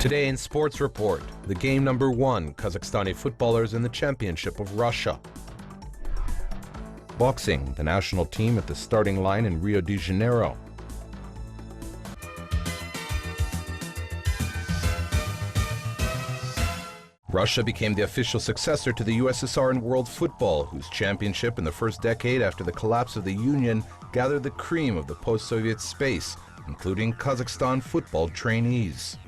Today in Sports Report, the game number 1, Kazakhstani footballers in the Championship of Russia. Boxing, the national team at the starting line in Rio de Janeiro. Russia became the official successor to the USSR in world football, whose championship in the first decade after the collapse of the Union gathered the cream of the post-Soviet space, including Kazakhstan football trainees.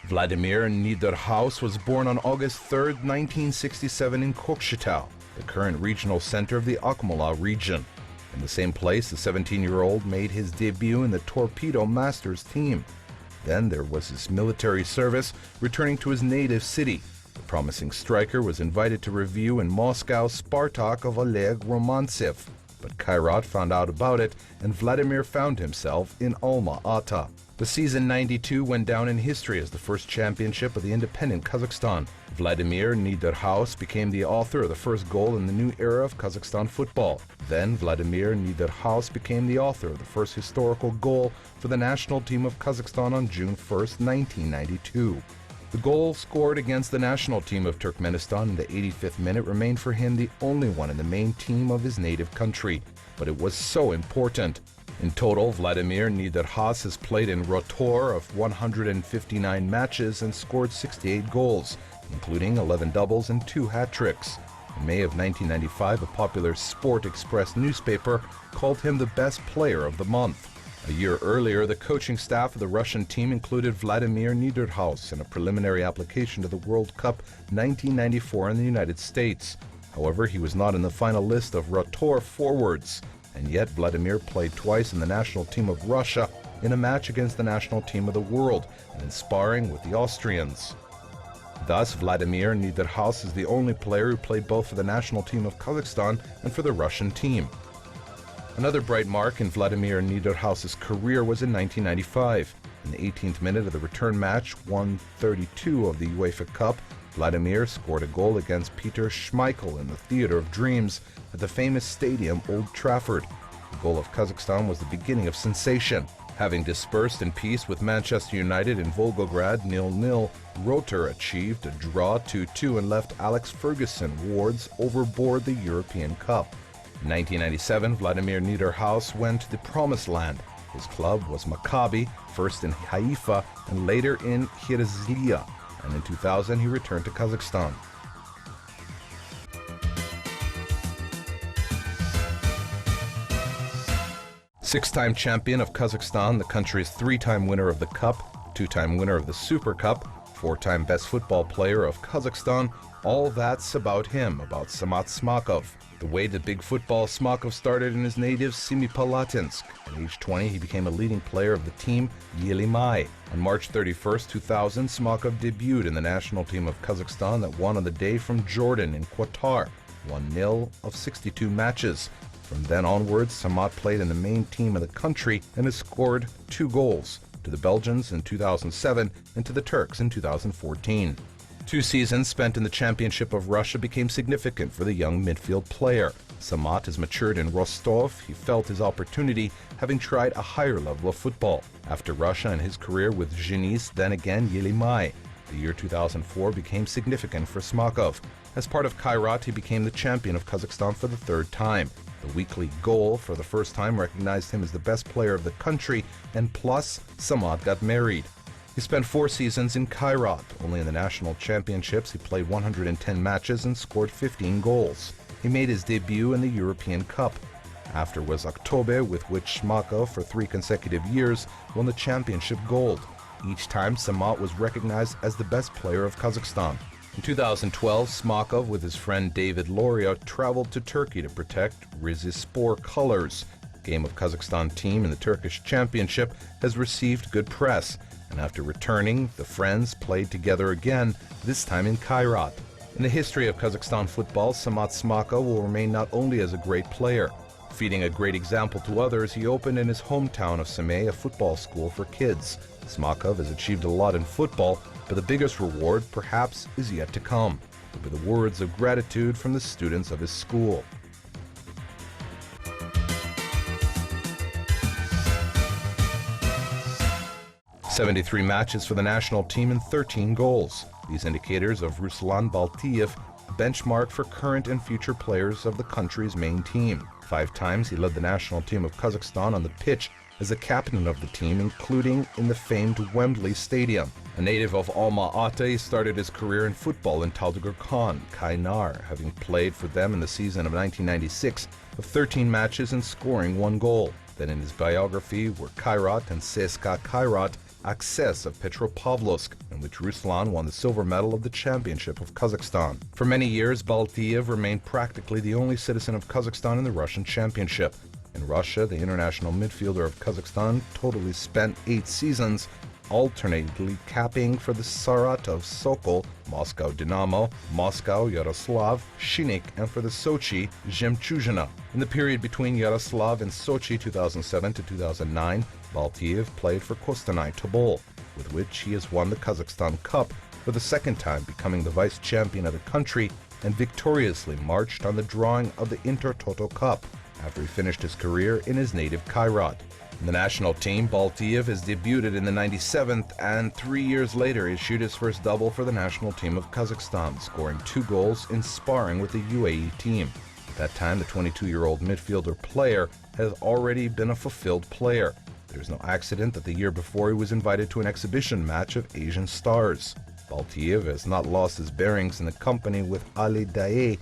Vladimir Niederhaus was born on August 3, 1967 in Kokshetau, the current regional center of the Akmola region. In the same place, the 17-year-old made his debut in the Torpedo Masters team. Then there was his military service, returning to his native city. The promising striker was invited to review in Moscow Spartak of Oleg Romantsev, but Kairat found out about it and Vladimir found himself in Alma-Ata. The season 92 went down in history as the first championship of the independent Kazakhstan. Vladimir Niederhaus became the author of the first goal in the new era of Kazakhstan football. Then Vladimir Niederhaus became the author of the first historical goal for the national team of Kazakhstan on June 1, 1992. The goal scored against the national team of Turkmenistan in the 85th minute remained for him the only one in the main team of his native country, but it was so important. In total, Vladimir Niederhaus has played in Rotor of 159 matches and scored 68 goals, including 11 doubles and 2 hat-tricks. In May of 1995, a popular Sport Express newspaper called him the best player of the month. A year earlier, the coaching staff of the Russian team included Vladimir Niederhaus in a preliminary application to the World Cup 1994 in the United States. However, he was not in the final list of Rotor forwards. And yet Vladimir played twice in the national team of Russia in a match against the national team of the world and in sparring with the Austrians. Thus, Vladimir Niederhaus is the only player who played both for the national team of Kazakhstan and for the Russian team. Another bright mark in Vladimir Niederhaus's career was in 1995. In the 18th minute of the return match, 132 of the UEFA Cup, Vladimir scored a goal against Peter Schmeichel in the Theatre of Dreams at the famous stadium Old Trafford. The goal of Kazakhstan was the beginning of sensation. Having dispersed in peace with Manchester United in Volgograd 0-0, Rotor achieved a draw 2-2 and left Alex Ferguson wards overboard the European Cup. In 1997, Vladimir Niederhaus went to the Promised Land. His club was Maccabi, first in Haifa and later in Herzliya, and in 2000 he returned to Kazakhstan. Six-time champion of Kazakhstan, the country's 3-time winner of the Cup, 2-time winner of the Super Cup, 4-time best football player of Kazakhstan, all that's about him, about Samat Smakov. The way to big football, Smakov started in his native Semipalatinsk. At age 20, he became a leading player of the team Joly. On March 31, 2000, Smakov debuted in the national team of Kazakhstan that won on the day from Jordan in Qatar, 1-0 of 62 matches. From then onwards, Samat played in the main team of the country and has scored 2 goals, to the Belgians in 2007 and to the Turks in 2014. 2 seasons spent in the Championship of Russia became significant for the young midfield player. Samat has matured in Rostov. He felt his opportunity, having tried a higher level of football. After Russia and his career with Zhenist, then again Joly. The year 2004 became significant for Smakov. As part of Kairat, he became the champion of Kazakhstan for the 3rd time. The weekly goal for the first time recognized him as the best player of the country, and plus, Samat got married. He spent 4 seasons in Kairat. Only in the national championships he played 110 matches and scored 15 goals. He made his debut in the European Cup. After was Oktober, with which Smakov for 3 consecutive years won the championship gold. Each time Samat was recognized as the best player of Kazakhstan. In 2012, Smakov with his friend David Loria traveled to Turkey to protect Rizespor colors. The game of Kazakhstan team in the Turkish championship has received good press. And after returning, the friends played together again, this time in Kairat. In the history of Kazakhstan football, Samat Smakov will remain not only as a great player. Feeding a great example to others, he opened in his hometown of Semey a football school for kids. Smakov has achieved a lot in football, but the biggest reward, perhaps, is yet to come. It will be the words of gratitude from the students of his school. 73 matches for the national team and 13 goals. These indicators of Ruslan Baltiev benchmark for current and future players of the country's main team. 5 times he led the national team of Kazakhstan on the pitch as the captain of the team, including in the famed Wembley Stadium. A native of Alma-Ata, he started his career in football in Taldyqurghan, Kaynar, having played for them in the season of 1996 of 13 matches and scoring 1 goal. Then in his biography were Kairat and CSKA Kairat, Access of Petropavlovsk, in which Ruslan won the silver medal of the championship of Kazakhstan. For many years, Baltiev remained practically the only citizen of Kazakhstan in the Russian championship. In Russia, the international midfielder of Kazakhstan totally spent 8 seasons, alternately capping for the Saratov Sokol, Moscow Dynamo, Moscow Yaroslav, Shinnik, and for the Sochi Zhemchuzhina. In the period between Yaroslav and Sochi 2007 to 2009, Baltiev played for Kostanay Tobol, with which he has won the Kazakhstan Cup for the 2nd time, becoming the vice champion of the country, and victoriously marched on the drawing of the Intertoto Cup after he finished his career in his native Kairat. In the national team, Baltiev has debuted in the 97th, and 3 years later issued his first double for the national team of Kazakhstan, scoring 2 goals in sparring with the UAE team. At that time, the 22-year-old midfielder player has already been a fulfilled player. There is no accident that the year before he was invited to an exhibition match of Asian stars. Baltiev has not lost his bearings in the company with Ali Daei,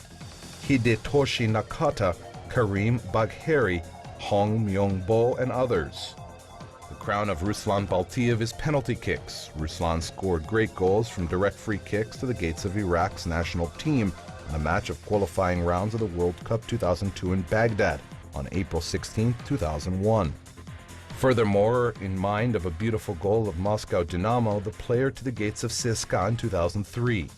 Hidetoshi Nakata, Karim Bagheri, Hong Myung-bo, and others. The crown of Ruslan Baltiev is penalty kicks. Ruslan scored great goals from direct free kicks to the gates of Iraq's national team in a match of qualifying rounds of the World Cup 2002 in Baghdad on April 16, 2001. Furthermore, in mind of a beautiful goal of Moscow Dynamo, the player to the gates of CSKA in 2003.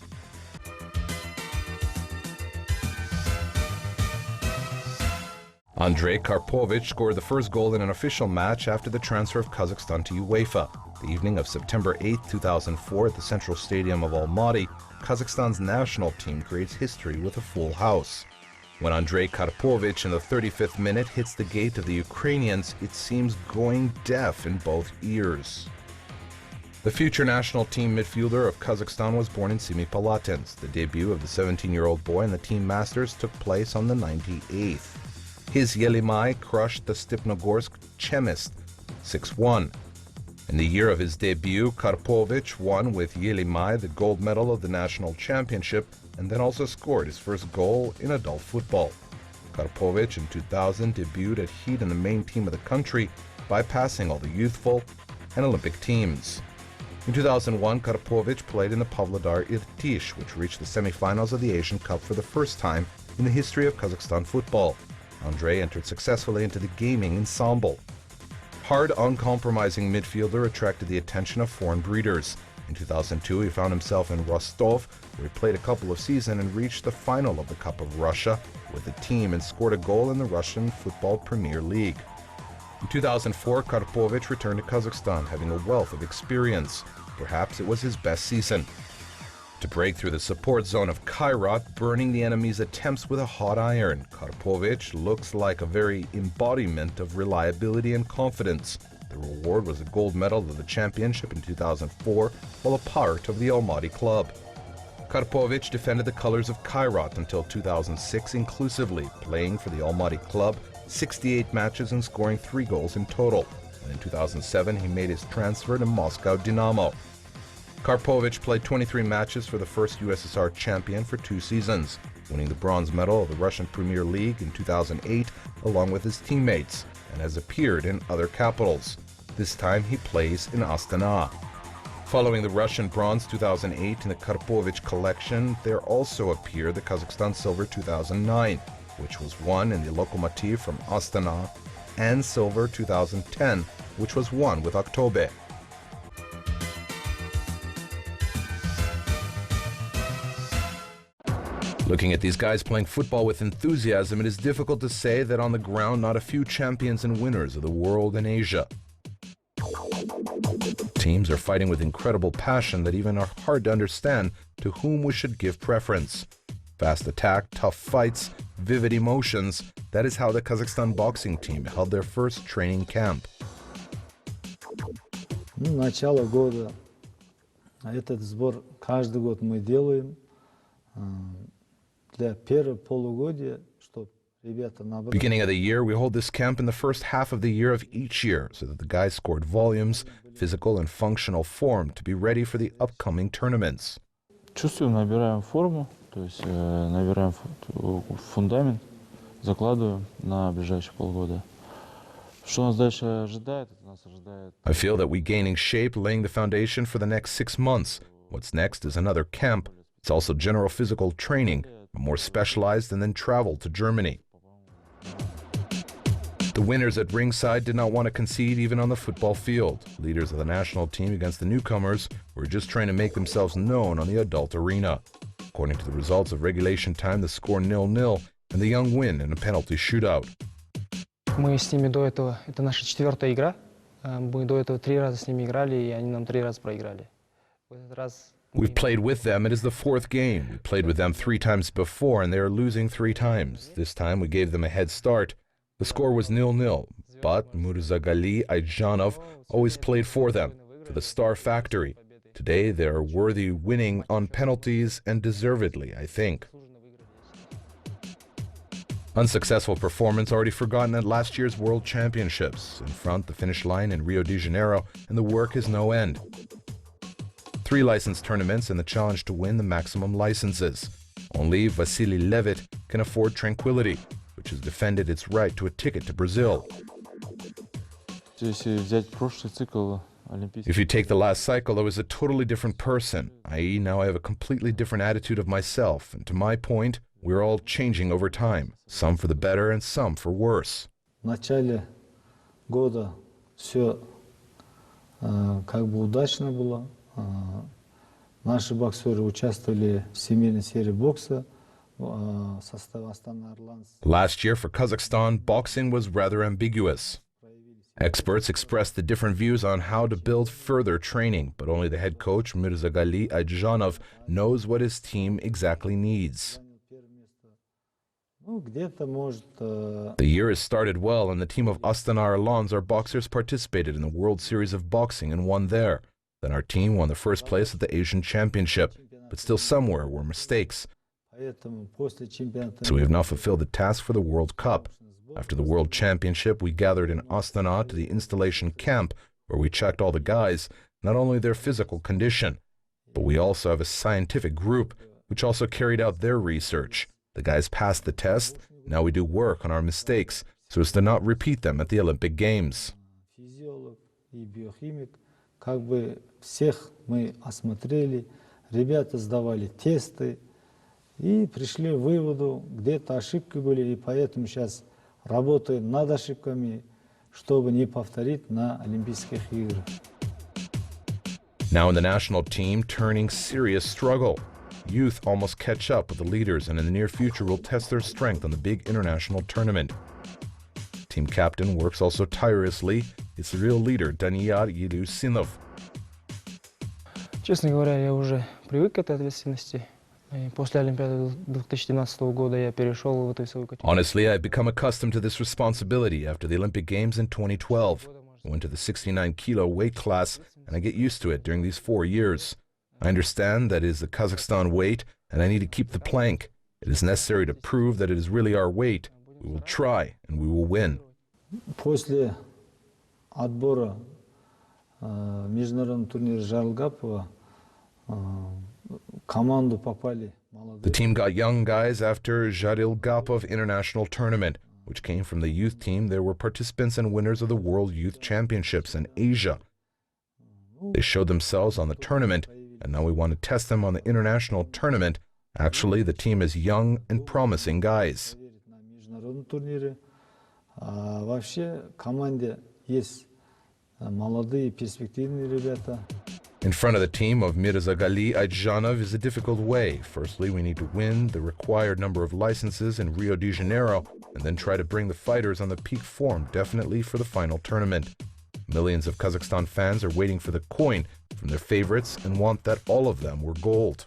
Andrei Karpovich scored the first goal in an official match after the transfer of Kazakhstan to UEFA. The evening of September 8, 2004 at the Central Stadium of Almaty, Kazakhstan's national team creates history with a full house. When Andrei Karpovich in the 35th minute hits the gate of the Ukrainians, it seems going deaf in both ears. The future national team midfielder of Kazakhstan was born in Semipalatinsk. The debut of the 17-year-old boy in the team masters took place on the 98th. His Yelimay crushed the Stepnogorsk Chemist 6-1. In the year of his debut, Karpovich won with Yelimay the gold medal of the national championship and then also scored his first goal in adult football. Karpovich in 2000 debuted at Heat in the main team of the country, bypassing all the youthful and Olympic teams. In 2001, Karpovich played in the Pavlodar Irtysh, which reached the semifinals of the Asian Cup for the first time in the history of Kazakhstan football. Andrei entered successfully into the gaming ensemble. Hard, uncompromising midfielder attracted the attention of foreign breeders. In 2002, he found himself in Rostov, where he played a couple of seasons and reached the final of the Cup of Russia with the team and scored a goal in the Russian Football Premier League. In 2004, Karpovich returned to Kazakhstan, having a wealth of experience. Perhaps it was his best season. To break through the support zone of Kairat, burning the enemy's attempts with a hot iron, Karpovich looks like a very embodiment of reliability and confidence. The reward was a gold medal of the championship in 2004, while a part of the Almaty club. Karpovich defended the colors of Kairat until 2006 inclusively, playing for the Almaty club 68 matches and scoring 3 goals in total. And in 2007, he made his transfer to Moscow Dynamo. Karpovich played 23 matches for the first USSR champion for 2 seasons, winning the bronze medal of the Russian Premier League in 2008 along with his teammates, and has appeared in other capitals. This time he plays in Astana. Following the Russian bronze 2008 in the Karpovich collection, there also appeared the Kazakhstan silver 2009, which was won in the Lokomotiv from Astana, and silver 2010, which was won with Oktober. Looking at these guys playing football with enthusiasm, it is difficult to say that on the ground not a few champions and winners of the world and Asia. Teams are fighting with incredible passion that even are hard to understand to whom we should give preference. Fast attack, tough fights, vivid emotions, that is how the Kazakhstan boxing team held their first training camp. Начало года. Этот сбор каждый год мы делаем для первого полугодия, чтобы ребята набрали. Beginning of the year, we hold this camp in the first half of the year of each year so that the guys scored volumes, physical and functional form to be ready for the upcoming tournaments. Чувствуем, набираем форму, то есть набираем фундамент, закладываем на ближайшие полгода. Что нас дальше ожидает? Нас ожидает. I feel that we're gaining shape, laying the foundation for the next 6 months. What's next is another camp. It's also general physical training, more specialized, and then travel to Germany. The winners at ringside did not want to concede even on the football field. Leaders of the national team against the newcomers were just trying to make themselves known on the adult arena. According to the results of regulation time, the score 0-0, and the young win in a penalty shootout. Мы с ними до этого, это наша 4-я игра, мы до этого 3 раза с ними играли, и они нам 3 раза проиграли. В этот раз We've played with them. It is the 4th game. We played with them 3 times before, and they are losing 3 times. This time we gave them a head start. The score was 0-0, but Murzagali Ayjanov always played for them, for the Star Factory. Today they are worthy winning on penalties, and deservedly, I think. Unsuccessful performance already forgotten at last year's World Championships. In front, the finish line in Rio de Janeiro, and the work is no end. 3 licensed tournaments and the challenge to win the maximum licenses. Only Vasily Levitt can afford tranquility, which has defended its right to a ticket to Brazil. If you take the last cycle, I was a totally different person, i.e. now I have a completely different attitude of myself, and to my point, we're all changing over time, some for the better and some for worse. В начале года все как бы удачно было. Наши боксеры участвовали в семейной серии бокса в составе Астана Орландс. Last year for Kazakhstan, boxing was rather ambiguous. Experts expressed the different views on how to build further training, but only the head coach, Murzagali Ayjanov, knows what his team exactly needs. The year has started well, and the team of Astana Arlans, our boxers, participated in the World Series of Boxing and won there. Then our team won the first place at the Asian Championship, but still somewhere were mistakes. So we have now fulfilled the task for the World Cup. After the World Championship, we gathered in Astana to the installation camp, where we checked all the guys, not only their physical condition, but we also have a scientific group, which also carried out their research. The guys passed the test. Now we do work on our mistakes, so as to not repeat them at the Olympic Games. Как бы всех мы осмотрели, ребята сдавали тесты и пришли к выводу, где-то ошибки были, и поэтому сейчас работаем над ошибками, чтобы не повторить на Олимпийских играх. Now in the national team, turning serious struggle. Youth almost catch up with the leaders, and in the near future will test their strength on the big international tournament. Team captain works also tirelessly. It's the real leader, Daniyar Yelusinov. Честно говоря, я уже привык к этой ответственности. И после Олимпиады 2017 года я перешел в эту весовую категорию. Honestly, I've become accustomed to this responsibility after the Olympic Games in 2012. I went to the 69-kilo weight class, and I get used to it during these 4 years. I understand that it is the Kazakhstan weight, and I need to keep the plank. It is necessary to prove that it is really our weight. We will try, and we will win. После отбора международного турнира Жарылгапова команду попали молодые. The team got young guys after Jarilgapov International Tournament, which came from the youth team. There were participants and winners of the World Youth Championships in Asia. They showed themselves on the tournament, and now we want to test them on the international tournament. Actually, the team is young and promising guys. Вообще команде есть молодые перспективные ребята. In front of the team of Murzagali Ayjanov is a difficult way. Firstly, we need to win the required number of licenses in Rio de Janeiro, and then try to bring the fighters on the peak form definitely for the final tournament. Millions of Kazakhstan fans are waiting for the coin from their favorites and want that all of them were gold.